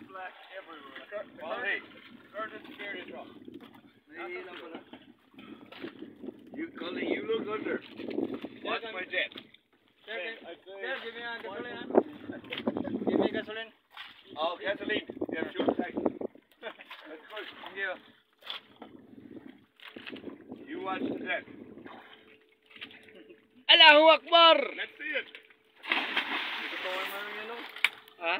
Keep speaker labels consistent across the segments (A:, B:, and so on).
A: black everywhere. Oh, hey. Curtis beard is wrong. You, Cully, you look under. Watch my jet.
B: Sir, give me a gasoline, huh? Give me gasoline.
A: Oh, gasoline. Yeah, fuel tank. That's good.
B: Thank you.
A: You watch the jet.
C: Allahu Akbar!
A: Let's see it.
C: Ha?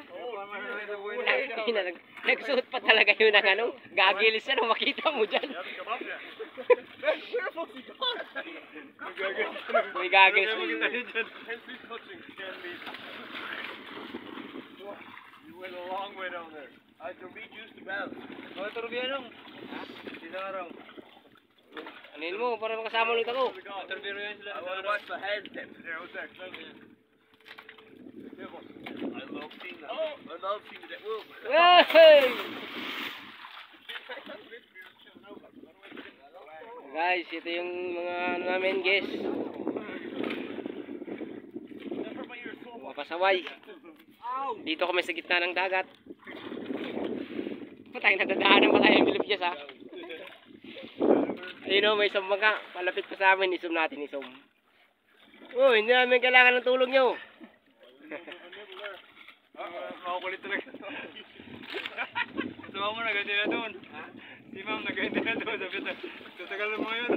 C: Nagsuot pa talaga yun ng ano, gagilis siya nung makita mo dyan.
A: Come up there. Where the fuck is he gone?
C: May gagilis.
A: Hensley's touching 10 meters. You went a long way down there. I had to reduce the balance.
B: Oh, ito Rubianong. Dito nga raw.
C: Anin mo, para makasama ulit ako.
B: Ito Rubianong yan sila.
A: I want to watch the hand step. There, what's that? I love seeing that. Oh, I love seeing that. Whoa.
C: Hey! Guys, ito yung mga ano namin, guys. Mga pasaway. Dito kami sa gitna ng dagat. Patay, nadadaanan pa tayo ng Pilipinas, ha? Ayun o, may isang bangka. Malapit pa sa amin, isum natin, isum. Oh, hindi namin kailangan ng tulong nyo.
B: Makakulit talaga. Gusto mo na, ganyan na doon. Si ma'am, nag-ganyan na doon. Sabi na, tatagal mo yun.